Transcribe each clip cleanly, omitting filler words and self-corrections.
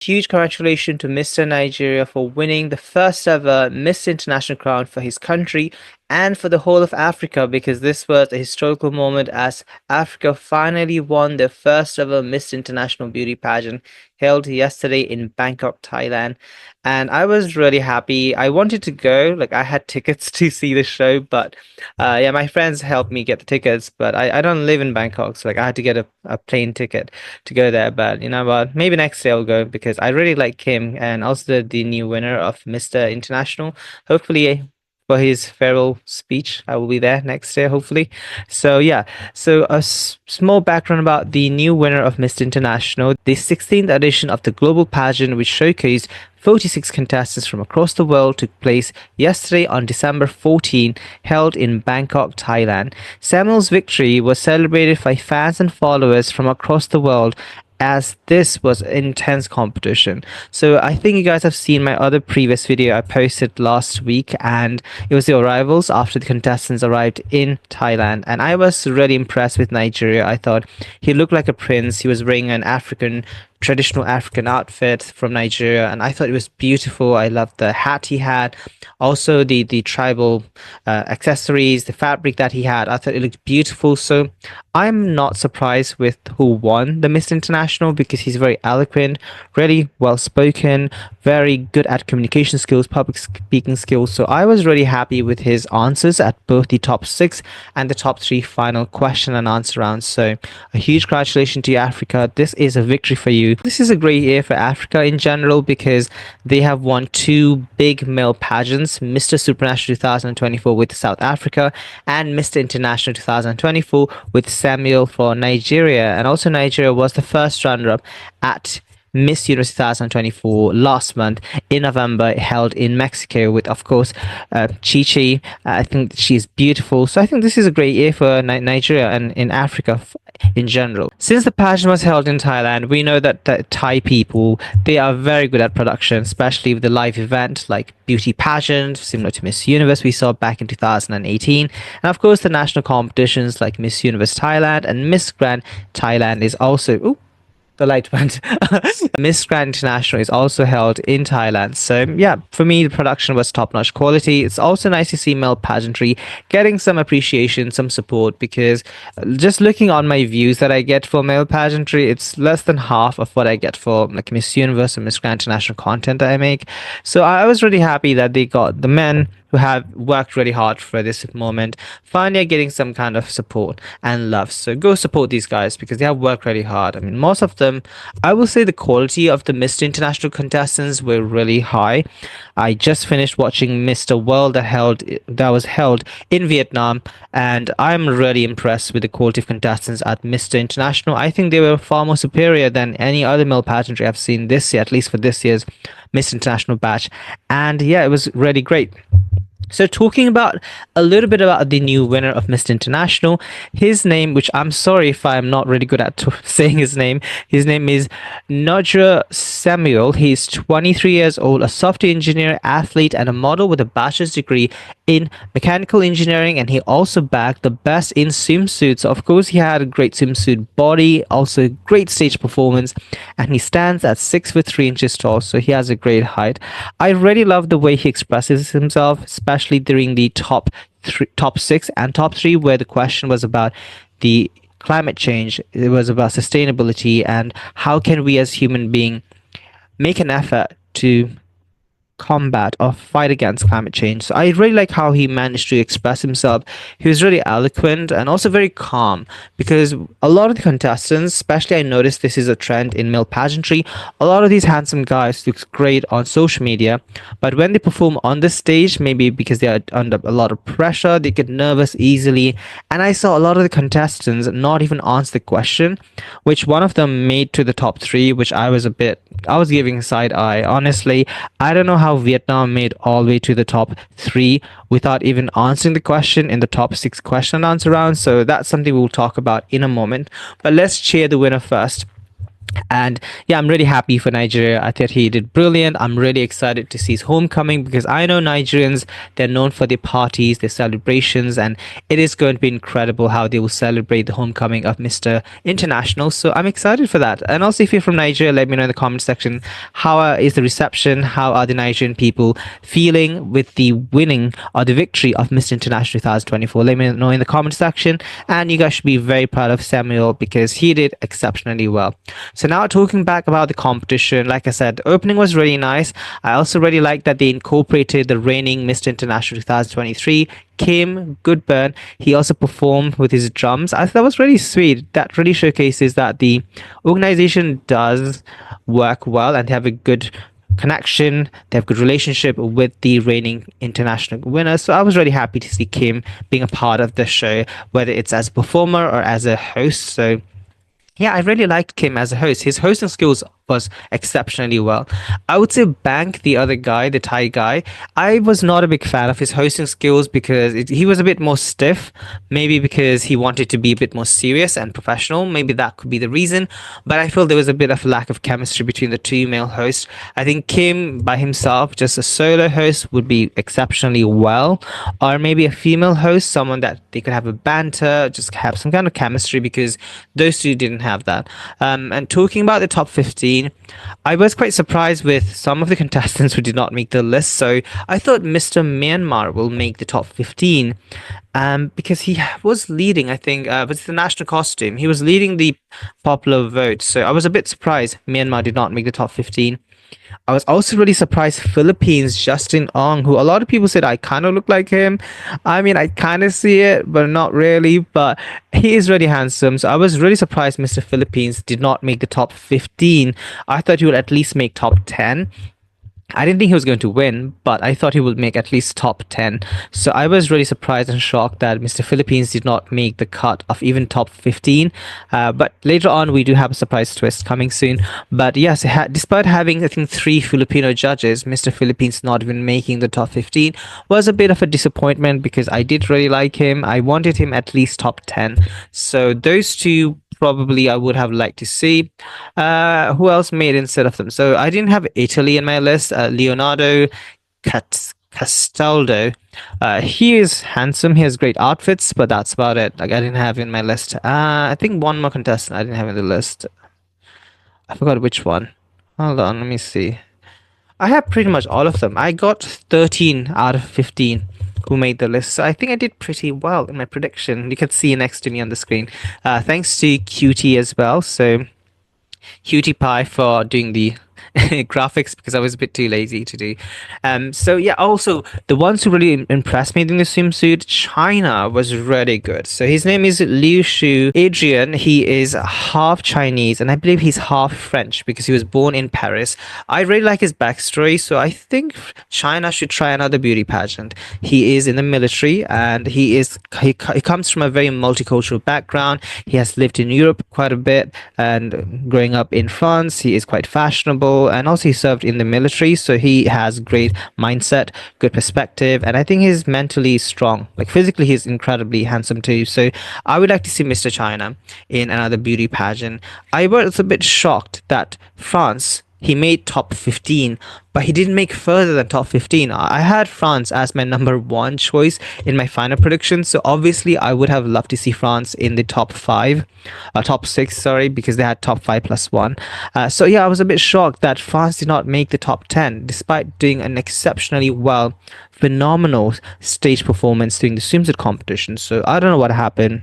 Huge congratulations to Mr. Nigeria for winning the first ever Miss International crown for his country and for the whole of Africa, because this was a historical moment as Africa finally won their first ever Miss International beauty pageant held yesterday in Bangkok, Thailand. And I was really happy. I wanted to go, like I had tickets to see the show, but yeah, my friends helped me get the tickets, but I don't live in Bangkok, so like I had to get a plane ticket to go there. But you know what? Maybe next day I'll go because I really like him and also the new winner of Mr. International. Hopefully, for his farewell speech, I will be there next year, hopefully. So yeah, so small background about the new winner of Mr. International, the 16th edition of the global pageant, which showcased 46 contestants from across the world, took place yesterday on December 14, held in Bangkok, Thailand. Samuel's victory was celebrated by fans and followers from across the world, as this was intense competition. So I think you guys have seen my other previous video I posted last week, and it was the arrivals after the contestants arrived in Thailand, and I was really impressed with Nigeria. I thought he looked like a prince. He was wearing an traditional African outfit from Nigeria, and I thought it was beautiful. I loved the hat he had, also the tribal accessories, the fabric that he had. I thought it looked beautiful. So I'm not surprised with who won the Miss International, because he's very eloquent, really well spoken, very good at communication skills, public speaking skills. So I was really happy with his answers at both the top six and the top three final question and answer rounds. So a huge congratulations to you, Africa. This is a victory for you. This is a great year for Africa in general, because they have won two big male pageants, Mr. Supranational 2024 with South Africa and Mr. International 2024 with Samuel for Nigeria. And also Nigeria was the first runner-up at Miss Universe 2024 last month in November, held in Mexico with, of course, Chi. I think she's beautiful. So I think this is a great year for Nigeria and in Africa in general. Since the pageant was held in Thailand, we know that the Thai people, they are very good at production, especially with the live event like beauty pageant, similar to Miss Universe we saw back in 2018. And of course, the national competitions like Miss Universe Thailand and Miss Grand Thailand is also... Ooh, the light went. Miss Grand International is also held in Thailand. So yeah, for me, the production was top-notch quality. It's also nice to see male pageantry getting some appreciation, some support, because just looking on my views that I get for male pageantry, it's less than half of what I get for like Miss Universe and Miss Grand International content that I make. So I was really happy that they got the men who have worked really hard for this moment finally are getting some kind of support and love. So go support these guys because they have worked really hard. I mean, most of them, I will say the quality of the Mr. International contestants were really high. I just finished watching Mr. World that was held in Vietnam, and I'm really impressed with the quality of contestants at Mr. International. I think they were far more superior than any other male pageantry I've seen this year, at least for this year's Miss International batch. And yeah, it was really great. So talking about a little bit about the new winner of Mr. International, his name, which I'm sorry if I'm not really good at saying his name is Nwajagu Samuel. He's 23 years old, a software engineer, athlete, and a model with a bachelor's degree in mechanical engineering, and he also bagged the best in swimsuits. So of course, he had a great swimsuit body, also great stage performance, and he stands at 6'3" tall, so he has a great height. I really love the way he expresses himself, especially during the top six and top three, where the question was about the climate change. It was about sustainability and how can we as human beings make an effort to combat or fight against climate change. So I really like how he managed to express himself. He was really eloquent and also very calm, because a lot of the contestants, especially I noticed this is a trend in male pageantry, a lot of these handsome guys look great on social media, but when they perform on the stage, maybe because they are under a lot of pressure, they get nervous easily. And I saw a lot of the contestants not even answer the question, which one of them made to the top three, which I was giving side eye. Honestly, I don't know how Vietnam made all the way to the top three without even answering the question in the top six question and answer round. So that's something we'll talk about in a moment. But let's cheer the winner first. And yeah, I'm really happy for Nigeria. I thought he did brilliant. I'm really excited to see his homecoming because I know Nigerians, they're known for their parties, their celebrations, and it is going to be incredible how they will celebrate the homecoming of Mr. International. So I'm excited for that. And also, if you're from Nigeria, let me know in the comment section how is the reception? How are the Nigerian people feeling with the winning or the victory of Mr. International 2024? Let me know in the comment section. And you guys should be very proud of Samuel because he did exceptionally well. So now talking back about the competition, like I said, the opening was really nice. I also really like that they incorporated the reigning Mr. International 2023, Kim Goodburn. He also performed with his drums. I thought that was really sweet. That really showcases that the organization does work well and they have a good connection, they have good relationship with the reigning international winner. So I was really happy to see Kim being a part of the show, whether it's as a performer or as a host. So yeah, I really liked Kim as a host. His hosting skills was exceptionally well. I would say Bank, the other guy, the Thai guy, I was not a big fan of his hosting skills because he was a bit more stiff. Maybe because he wanted to be a bit more serious and professional. Maybe that could be the reason. But I feel there was a bit of lack of chemistry between the two male hosts. I think Kim by himself, just a solo host, would be exceptionally well. Or maybe a female host, someone that they could have a banter, just have some kind of chemistry because those two didn't have that. And talking about the top 15, I was quite surprised with some of the contestants who did not make the list. So I thought Mr. Myanmar will make the top 15 because he was leading, I think, with the national costume. He was leading the popular vote. So I was a bit surprised Myanmar did not make the top 15. I was also really surprised Philippines, Justin Ong, who a lot of people said I kind of look like him. I mean, I kind of see it, but not really. But he is really handsome. So I was really surprised Mr. Philippines did not make the top 15. I thought he would at least make top 10. I didn't think he was going to win, but I thought he would make at least top 10. So I was really surprised and shocked that Mr. Philippines did not make the cut of even top 15. But later on, we do have a surprise twist coming soon. But yes, despite having, I think, 3 Filipino judges, Mr. Philippines not even making the top 15 was a bit of a disappointment because I did really like him. I wanted him at least top 10. So those two probably I would have liked to see. Who else made instead of them? So I didn't have Italy in my list. Leonardo Castaldo. He is handsome. He has great outfits, but that's about it. Like I didn't have in my list. I think one more contestant I didn't have in the list. I forgot which one. Hold on, let me see. I have pretty much all of them. I got 13 out of 15 who made the list. So I think I did pretty well in my prediction. You can see next to me on the screen. Thanks to QT as well. So Cutie Pie for doing the graphics because I was a bit too lazy to do. So yeah, also the ones who really impressed me in the swimsuit, China was really good. So his name is Liu Shu Adrian. He is half Chinese and I believe he's half French because he was born in Paris. I really like his backstory, so I think China should try another beauty pageant. He is in the military and he comes from a very multicultural background. He has lived in Europe quite a bit and growing up in France, he is quite fashionable and also he served in the military, so he has great mindset, good perspective, and I think he's mentally strong. Like physically he's incredibly handsome too. So I would like to see Mr. China in another beauty pageant. I was a bit shocked that France, he made top 15, but he didn't make further than top 15. I had France as my number 1 choice in my final prediction, so obviously I would have loved to see France in the top 5, top 6, sorry, because they had top 5 plus 1. So yeah, I was a bit shocked that France did not make the top 10, despite doing an exceptionally well, phenomenal stage performance during the swimsuit competition. So I don't know what happened.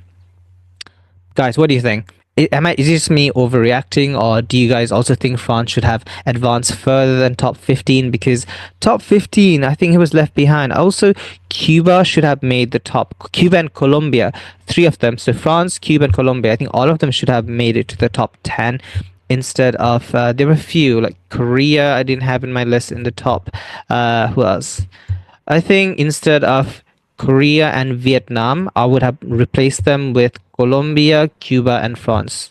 Guys, what do you think? Is it just me overreacting, or do you guys also think France should have advanced further than top 15? Because top 15, I think he was left behind. Also, Cuba should have made the top. Cuba and Colombia, 3 of them. So France, Cuba, and Colombia, I think all of them should have made it to the top 10 instead of there were a few like Korea I didn't have in my list in the top. Who else? I think instead of Korea and Vietnam, I would have replaced them with Colombia, Cuba, and France.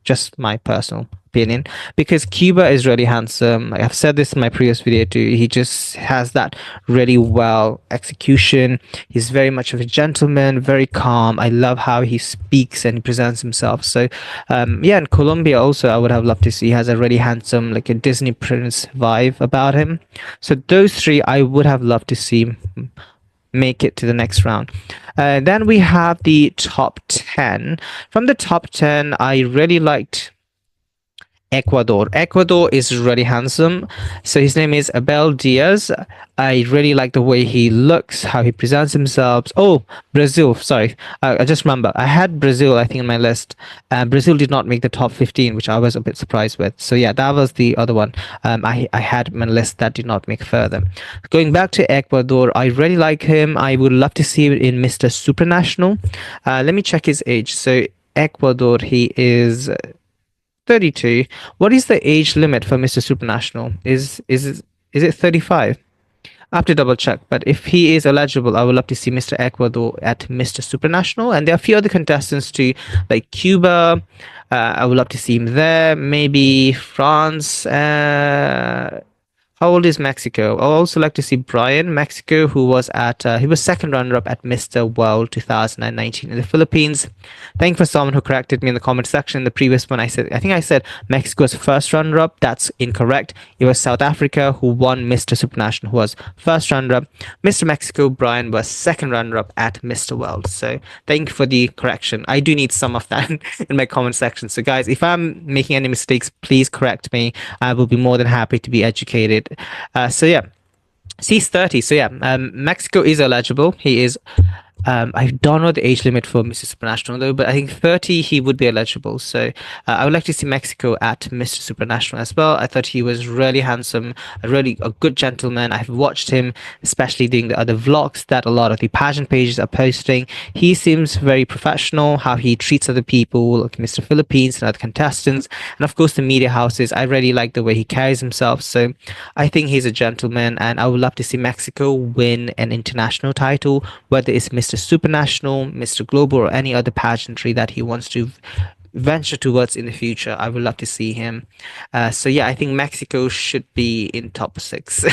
Just my personal opinion, because Cuba is really handsome. Like I've said this in my previous video too. He just has that really well execution. He's very much of a gentleman, very calm. I love how he speaks and he presents himself. So, yeah, and Colombia also, I would have loved to see. He has a really handsome, like a Disney prince vibe about him. So those three, I would have loved to see make it to the next round. Then we have the top 10. From the top 10, I really liked Ecuador. Ecuador is really handsome. So his name is Abel Diaz. I really like the way he looks, how he presents himself. Oh, Brazil. Sorry. I just remember. I had Brazil, I think, in my list. Brazil did not make the top 15, which I was a bit surprised with. So yeah, that was the other one. I had my list that did not make further. Going back to Ecuador, I really like him. I would love to see him in Mr. Supranational. Let me check his age. So Ecuador, he is 32. What is the age limit for Mr. Supranational? Is it 35? I have to double check. But if he is eligible, I would love to see Mr. Ecuador at Mr. Supranational. And there are a few other contestants too, like Cuba. I would love to see him there. Maybe France. How old is Mexico? I would also like to see Brian, Mexico, who was at he was second runner-up at Mr. World 2019 in the Philippines. Thank you for someone who corrected me in the comment section. The previous one, I think I said Mexico was first runner-up. That's incorrect. It was South Africa who won Mr. Supranational, who was first runner-up. Mr. Mexico, Brian, was second runner-up at Mr. World. So thank you for the correction. I do need some of that in my comment section. So guys, if I'm making any mistakes, please correct me. I will be more than happy to be educated. So yeah, he's 30. So yeah, Mexico is eligible. He is I don't know the age limit for Mr. Supranational though, but I think 30 he would be eligible. So I would like to see Mexico at Mr. Supranational as well. I thought he was really handsome, a good gentleman. I've watched him, especially doing the other vlogs that a lot of the pageant pages are posting. He seems very professional, how he treats other people, like Mr. Philippines and other contestants, and of course the media houses. I really like the way he carries himself. So I think he's a gentleman, and I would love to see Mexico win an international title, whether it's Mr. Supranational, Mr. Global, or any other pageantry that he wants to venture towards in the future. I would love to see him. So yeah, I think Mexico should be in top 6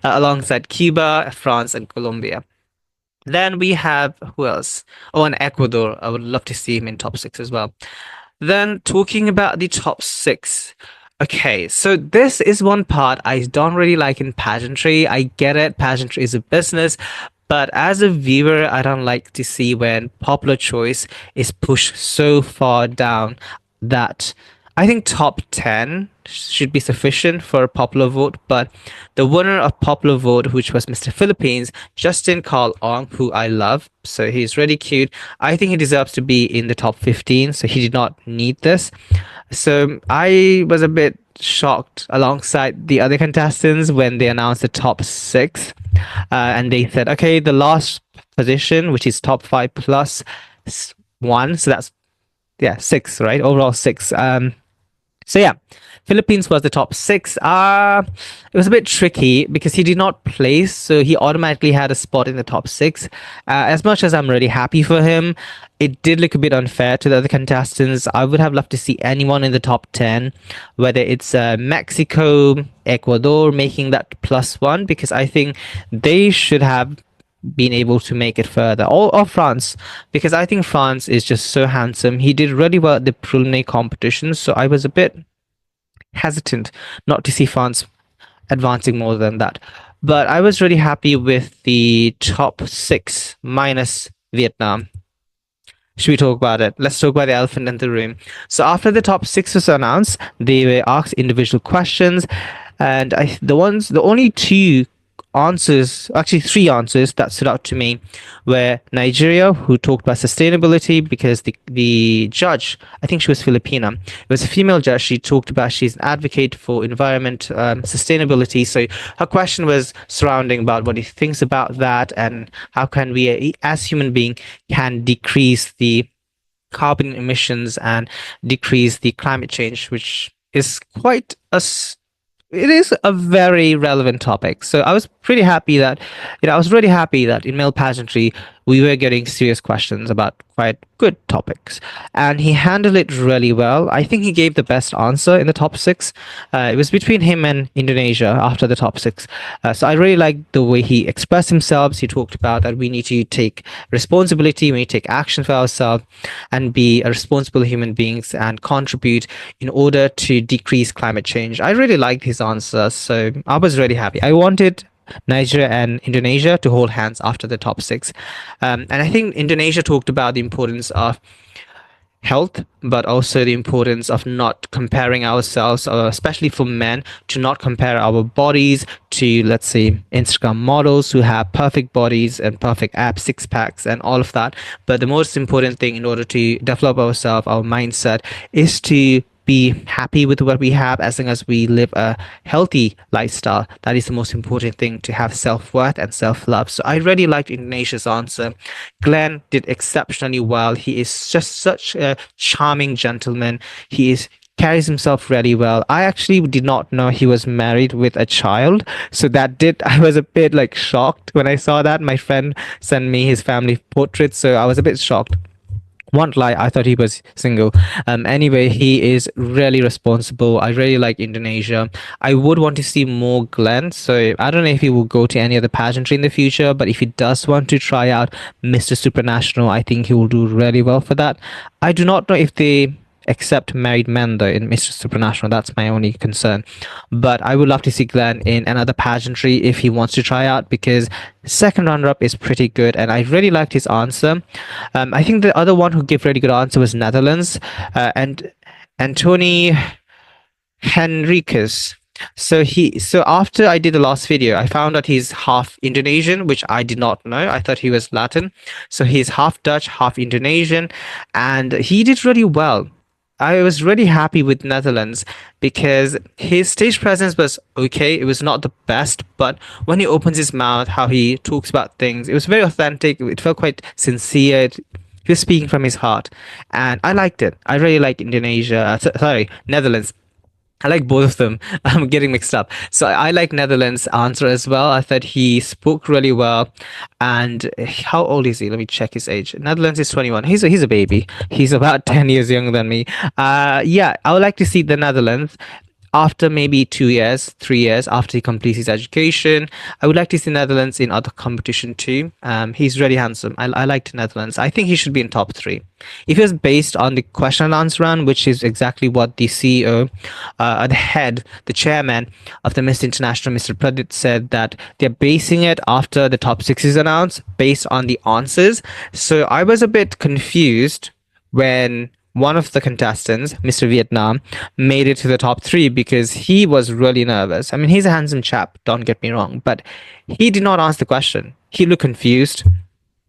alongside Cuba, France, and Colombia. Then we have who else? Oh, and Ecuador. I would love to see him in top 6 as well. Then talking about the top 6. Okay, so this is one part I don't really like in pageantry. I get it, pageantry is a business, but as a viewer, I don't like to see when popular choice is pushed so far down that I think top 10 should be sufficient for a popular vote. But the winner of popular vote, which was Mr. Philippines, Justin Carl Ong, who I love, so he's really cute. I think he deserves to be in the top 15, so he did not need this. So I was a bit shocked alongside the other contestants when they announced the top 6. And they said, okay, the last position, which is top 5 plus 1. So that's, yeah, 6, right? Overall 6. So yeah, Philippines was the top 6. It was a bit tricky because he did not place, so he automatically had a spot in the top 6. As much as I'm really happy for him, it did look a bit unfair to the other contestants. I would have loved to see anyone in the top 10, whether it's Mexico, Ecuador making that +1, because I think they should have been able to make it further, or France, because I think France is just so handsome. He did really well at the preliminary competitions, so I was a bit hesitant not to see France advancing more than that. But I was really happy with the top 6 minus Vietnam. Should we talk about it? Let's talk about the elephant in the room. So after the top 6 was announced, they were asked individual questions, and the only 2 answers, actually 3 answers that stood out to me were Nigeria, who talked about sustainability, because the judge, I think she was Filipina, it was a female judge. She talked about she's an advocate for environment, sustainability. So her question was surrounding about what he thinks about that, and how can we as human being can decrease the carbon emissions and decrease the climate change, which is quite it is a very relevant topic. So I was pretty happy that, I was really happy that in male pageantry, we were getting serious questions about quite good topics, and he handled it really well. I think he gave the best answer in the top six. It was between him and Indonesia after the top six. So I really liked the way he expressed himself. He talked about that we need to take responsibility, we need to take action for ourselves, and be a responsible human beings and contribute in order to decrease climate change. I really liked his answer, so I was really happy. I wanted Nigeria and Indonesia to hold hands after the top six. And I think Indonesia talked about the importance of health, but also the importance of not comparing ourselves, especially for men, to not compare our bodies to, let's say, Instagram models who have perfect bodies and perfect abs, six packs, and all of that. But the most important thing in order to develop ourselves, our mindset, is to be happy with what we have as long as we live a healthy lifestyle. That is the most important thing, to have self-worth and self-love. So I really liked Indonesia's answer. Glenn did exceptionally well. He is just such a charming gentleman. He is carries himself really well. I actually did not know he was married with a child, so I was a bit like shocked when I saw that. My friend sent me his family portrait, so I was a bit shocked. Won't lie, I thought he was single. Anyway, he is really responsible. I really like Indonesia. I would want to see more Glenn, so I don't know if he will go to any other pageantry in the future, but if he does want to try out Mr. Supranational, I think he will do really well for that. I do not know if they accept married men though in Mr. Supranational. That's my only concern. But I would love to see Glenn in another pageantry if he wants to try out, because second runner up is pretty good and I really liked his answer. I think the other one who gave really good answer was Netherlands, and Anthony Henriques. So after I did the last video, I found out he's half Indonesian, which I did not know. I thought he was Latin. So he's half Dutch, half Indonesian, and he did really well. I was really happy with Netherlands because his stage presence was okay. It was not the best, but when he opens his mouth, how he talks about things, it was very authentic. It felt quite sincere. He was speaking from his heart, and I liked it. I really liked Indonesia. Sorry, Netherlands. I like both of them. I'm getting mixed up. So I like Netherlands' answer as well. I thought he spoke really well. And how old is he? Let me check his age. Netherlands is 21. He's a baby. He's about 10 years younger than me. Yeah, I would like to see the Netherlands after maybe 2 years, 3 years after he completes his education. I would like to see Netherlands in other competition too. He's really handsome. I liked Netherlands. I think he should be in top three. If it was based on the question and answer round, which is exactly what the CEO, the chairman of the Miss International, Mr. Pradit, said, that they're basing it after the top six is announced based on the answers. So I was a bit confused when one of the contestants, Mr. Vietnam, made it to the top three because he was really nervous. I mean, he's a handsome chap, don't get me wrong, but he did not answer the question. He looked confused.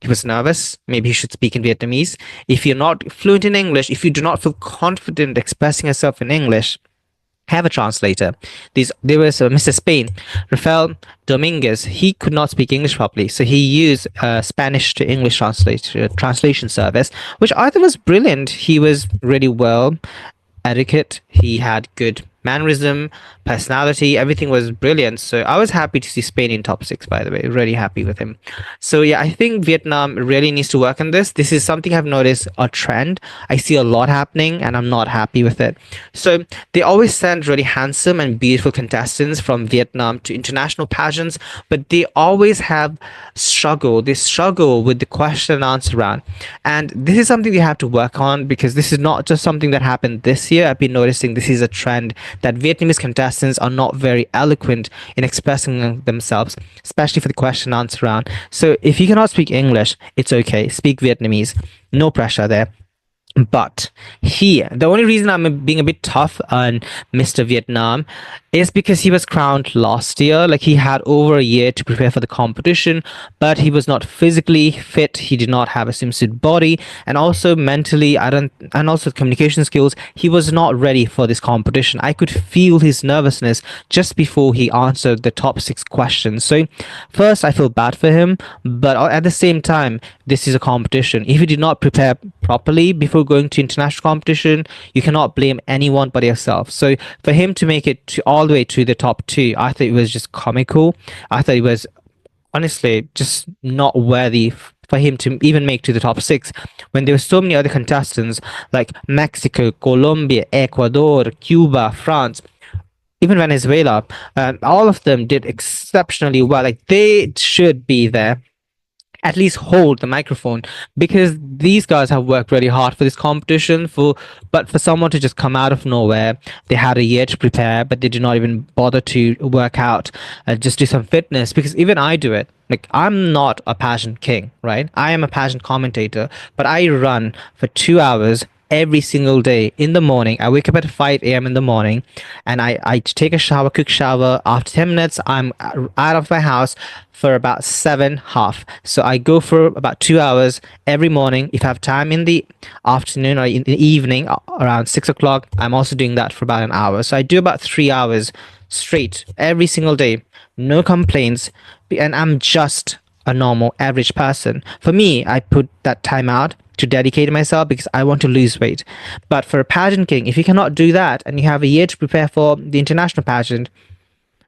He was nervous. Maybe he should speak in Vietnamese. If you're not fluent in English, if you do not feel confident expressing yourself in English, have a translator. There was Mr. Spain, Rafael Dominguez. He could not speak English properly, so he used Spanish to English translation service, which I thought was brilliant. He was really well etiquette. He had good mannerism, personality, everything was brilliant. So I was happy to see Spain in top six, by the way, really happy with him. So yeah, I think Vietnam really needs to work on this. This is something I've noticed, a trend. I see a lot happening and I'm not happy with it. So they always send really handsome and beautiful contestants from Vietnam to international pageants, but they always have they struggle with the question and answer round. And this is something they have to work on, because this is not just something that happened this year. I've been noticing this is a trend, that Vietnamese contestants are not very eloquent in expressing themselves, especially for the question and answer round. So if you cannot speak English, it's okay. Speak Vietnamese. No pressure there. But the only reason I'm being a bit tough on Mr. Vietnam is because he was crowned last year. Like, he had over a year to prepare for the competition, but he was not physically fit. He did not have a swimsuit body, and also mentally, and also communication skills. He was not ready for this competition. I could feel his nervousness just before he answered the top six questions. So first, I feel bad for him, but at the same time, this is a competition. If you did not prepare properly before going to international competition, you cannot blame anyone but yourself. So for him to make it all the way to the top two, I thought it was just comical. I thought it was honestly just not worthy for him to even make to the top six when there were so many other contestants like Mexico, Colombia, Ecuador, Cuba, France, even Venezuela. All of them did exceptionally well. Like they should be there, at least hold the microphone, because these guys have worked really hard for this competition. But for someone to just come out of nowhere, they had a year to prepare, but they did not even bother to work out, just do some fitness. Because even I do it. Like I'm not a pageant king, right? I am a pageant commentator, but I run for 2 hours every single day in the morning. I wake up at 5 a.m. in the morning, and I take a shower, quick shower. After 10 minutes, I'm out of my house for about seven half. So I go for about 2 hours every morning. If I have time in the afternoon or in the evening around 6 o'clock, I'm also doing that for about an hour. So I do about 3 hours straight every single day. No complaints. And I'm just a normal average person. For me, I put that time out to dedicate myself because I want to lose weight. But for a pageant king, if you cannot do that and you have a year to prepare for the international pageant,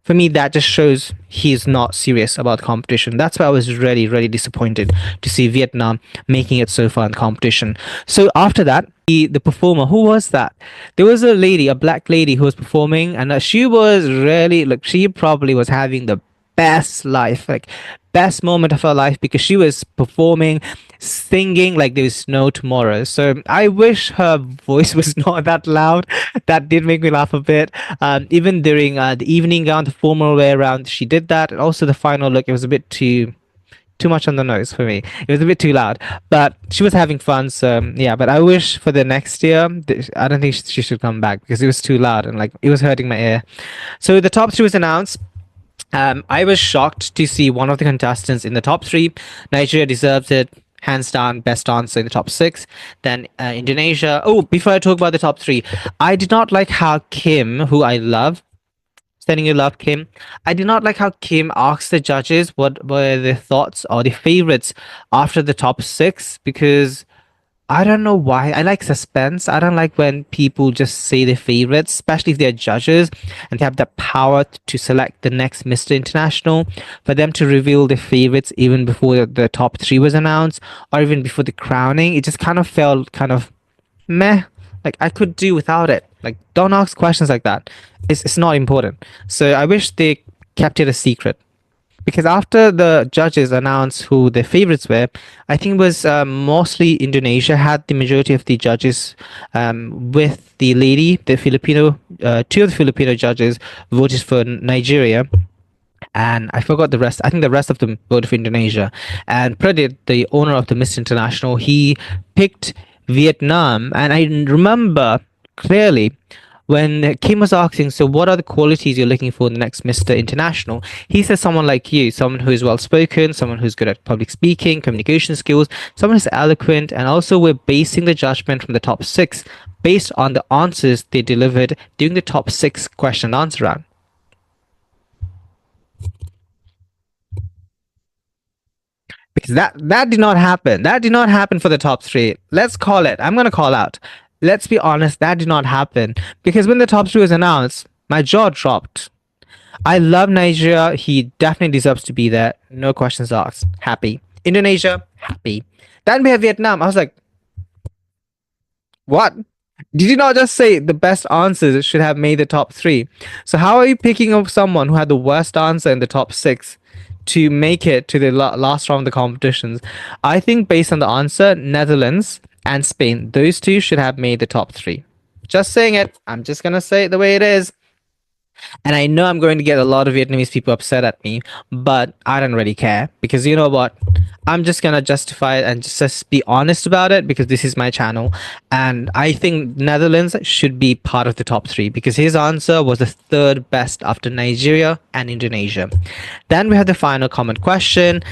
for me, that just shows he's not serious about the competition. That's why I was really, really disappointed to see Vietnam making it so far in the competition. So after that, the performer, who was that? There was a lady, a black lady who was performing, and she was really, like, she probably was having the best life, like best moment of her life, because she was performing, singing like there's no tomorrow. So I wish her voice was not that loud. That did make me laugh a bit. Even during the evening gown, the formal wear round, she did that, and also the final look, it was a bit too much on the nose for me. It was a bit too loud, but she was having fun. So yeah, but I wish for the next year, I don't think she should come back because it was too loud and like it was hurting my ear. So the top three was announced. I was shocked to see one of the contestants in the top three. Nigeria deserves it, hands down, best answer in the top six. Then Indonesia. Oh, before I talk about the top three, I did not like how Kim, who I love, saying you love Kim, I did not like how Kim asked the judges what were their thoughts or their favorites after the top six, because I don't know why. I like suspense. I don't like when people just say their favorites, especially if they're judges and they have the power to select the next Mr. International. For them to reveal their favorites even before the top three was announced or even before the crowning, it just kind of felt kind of meh. Like I could do without it. Like don't ask questions like that. It's not important. So I wish they kept it a secret, because after the judges announced who their favorites were, I think it was mostly Indonesia had the majority of the judges, with the lady, the Filipino, two of the Filipino judges voted for Nigeria. And I forgot the rest. I think the rest of them voted for Indonesia. And Pradeep, the owner of the Miss International, he picked Vietnam. And I remember clearly when Kim was asking, so what are the qualities you're looking for in the next Mr. International? He says someone like you, someone who is well spoken, someone who's good at public speaking, communication skills, someone who's eloquent, and also we're basing the judgment from the top six based on the answers they delivered during the top six question and answer round. Because that did not happen. That did not happen for the top three. Let's call it. I'm gonna call out. Let's be honest, that did not happen. Because when the top three was announced, my jaw dropped. I love Nigeria. He definitely deserves to be there. No questions asked. Happy. Indonesia, happy. Then we have Vietnam. I was like, what? Did you not just say the best answers should have made the top three? So how are you picking up someone who had the worst answer in the top six to make it to the last round of the competitions? I think based on the answer, Netherlands and Spain, those two should have made the top three. Just saying it. I'm just gonna say it the way it is. And I know I'm going to get a lot of Vietnamese people upset at me, but I don't really care, because you know what? I'm just gonna justify it and just be honest about it, because this is my channel. And I think Netherlands should be part of the top three because his answer was the third best after Nigeria and Indonesia. Then we have the final comment question.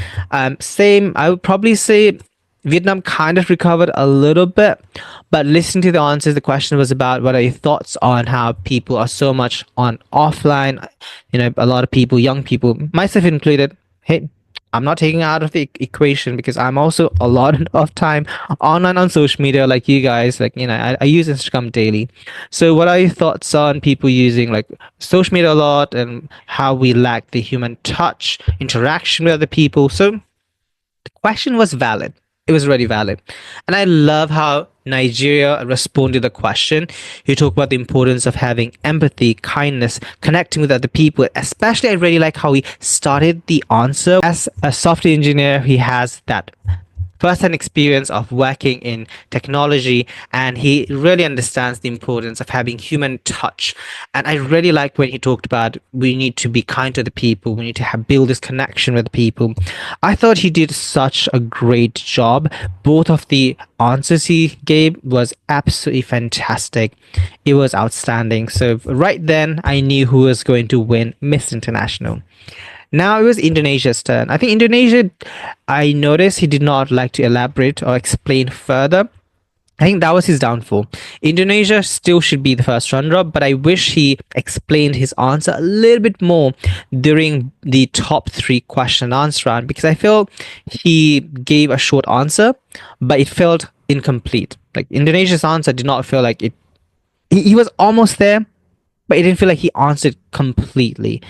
Same, I would probably say Vietnam kind of recovered a little bit, but listening to the answers, the question was about what are your thoughts on how people are so much on offline. You know, a lot of people, young people, myself included. Hey, I'm not taking out of the equation because I'm also a lot of time online on social media, like you guys. Like, you know, I use Instagram daily. So, what are your thoughts on people using like social media a lot and how we lack the human touch, interaction with other people? So, The question was valid. It was really valid. And I love how Nigeria responded to the question. You talk about the importance of having empathy, kindness, connecting with other people. Especially, I really like how he started the answer. As a software engineer, he has that first-hand experience of working in technology, and he really understands the importance of having human touch. And I really like when he talked about we need to be kind to the people, we need to build this connection with people. I thought he did such a great job. Both of the answers he gave was absolutely fantastic. It was outstanding. So right then I knew who was going to win Miss International. Now it was Indonesia's turn. I think Indonesia, I noticed he did not like to elaborate or explain further. I think that was his downfall. Indonesia still should be the first runner-up, but I wish he explained his answer a little bit more during the top three question and answer round, because I feel he gave a short answer, but it felt incomplete. Like Indonesia's answer did not feel like it. He was almost there, but it didn't feel like he answered completely.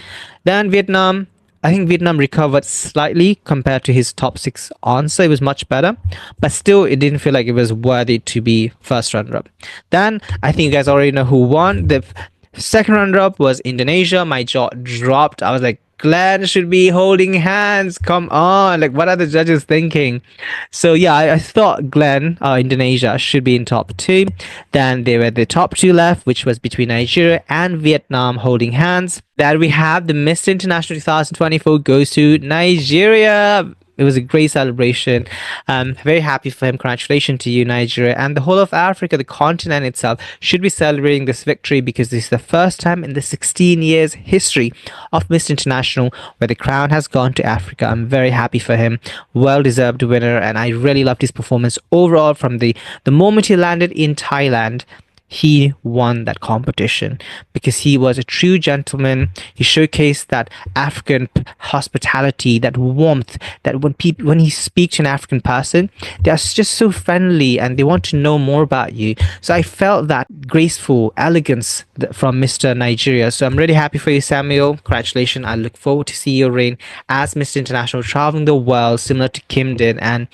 Then Vietnam, I think Vietnam recovered slightly compared to his top six answer. It was much better, but still, it didn't feel like it was worthy to be first runner up. Then I think you guys already know who won. The second runner up was Indonesia. My jaw dropped. I was like, Glenn should be holding hands. Come on. Like, what are the judges thinking? So, yeah, I thought Glenn, Indonesia, should be in top two. Then there were the top two left, which was between Nigeria and Vietnam holding hands. Then we have the Miss International 2024 goes to Nigeria. It was a great celebration. Very happy for him. Congratulations to you, Nigeria. And the whole of Africa, the continent itself, should be celebrating this victory, because this is the first time in the 16 years history of Miss International where the crown has gone to Africa. I'm very happy for him. Well-deserved winner. And I really loved his performance overall from the moment he landed in Thailand. He won that competition because he was a true gentleman. He showcased that African hospitality, that warmth, that when he speaks to an African person, they are just so friendly and they want to know more about you. So I felt that graceful elegance from Mr. Nigeria. So I'm really happy for you, Samuel. Congratulations. I look forward to see your reign as Mr. International, traveling the world similar to Kim did, and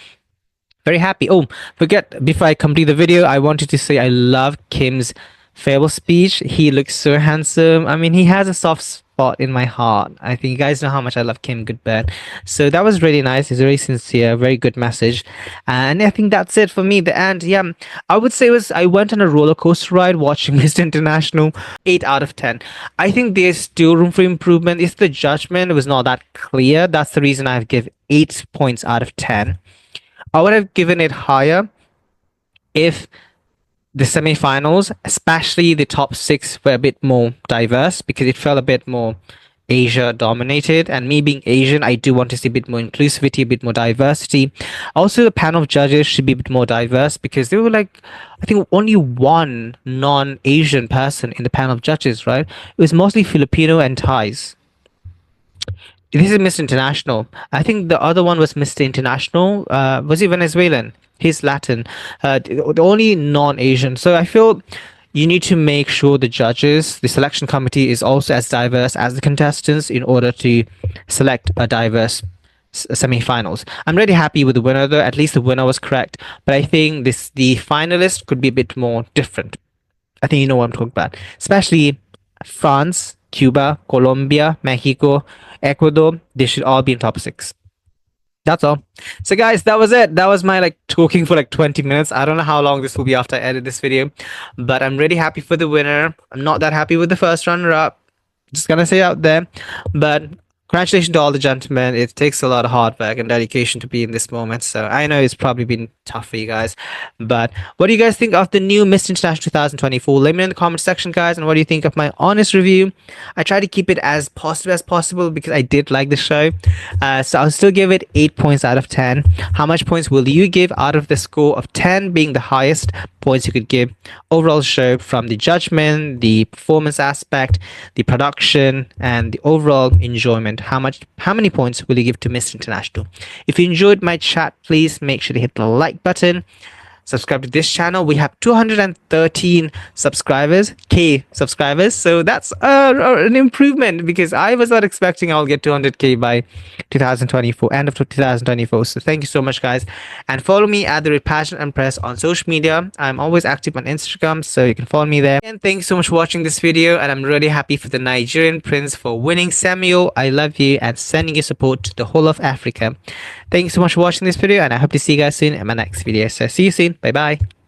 very happy. Oh, before I complete the video, I wanted to say I loved Kim's farewell speech. He looks so handsome. I mean, he has a soft spot in my heart. I think you guys know how much I love Kim Goodburn. So that was really nice. It's very sincere, very good message. And I think that's it for me. The end, yeah, I would say I went on a roller coaster ride watching Mr. International. 8 out of 10. I think there's still room for improvement. If the judgment was not that clear, that's the reason I've given 8 points out of 10. I would have given it higher if the semifinals, especially the top six, were a bit more diverse, because it felt a bit more Asia dominated. And me being Asian, I do want to see a bit more inclusivity, a bit more diversity. Also, the panel of judges should be a bit more diverse, because there were I think only one non-Asian person in the panel of judges, right? It was mostly Filipino and Thais. This is Mr. International. I think the other one was Mr. International. Was he Venezuelan? He's Latin. The only non-Asian. So I feel you need to make sure the judges, the selection committee, is also as diverse as the contestants in order to select a diverse semi-finals. I'm really happy with the winner, though. At least the winner was correct. But I think the finalist could be a bit more different. I think you know what I'm talking about. Especially France, Cuba, Colombia, Mexico, Ecuador, they should all be in top six. That's all. So guys, that was it. That was my talking for 20 minutes. I don't know how long this will be after I edit this video, but I'm really happy for the winner. I'm not that happy with the first runner up. Just gonna say out there, but congratulations to all the gentlemen. It takes a lot of hard work and dedication to be in this moment. So I know it's probably been tough for you guys. But what do you guys think of the new Miss International 2024? Let me know in the comment section, guys. And what do you think of my honest review? I try to keep it as positive as possible because I did like the show. So I'll still give it 8 points out of 10. How much points will you give out of the score of 10 being the highest points you could give overall show, from the judgment, the performance aspect, the production, and the overall enjoyment? How many points will you give to Miss International? If you enjoyed my chat, please make sure to hit the like button. subscribe to this channel. We have 213 subscribers, K subscribers. So that's an improvement, because I was not expecting I'll get 200K by 2024, end of 2024. So thank you so much, guys. And follow me at the Pageant Empress on social media. I'm always active on Instagram, so you can follow me there. And thanks so much for watching this video. And I'm really happy for the Nigerian prince for winning. Samuel, I love you, and sending your support to the whole of Africa. Thank you so much for watching this video, and I hope to see you guys soon in my next video. So see you soon. Bye bye.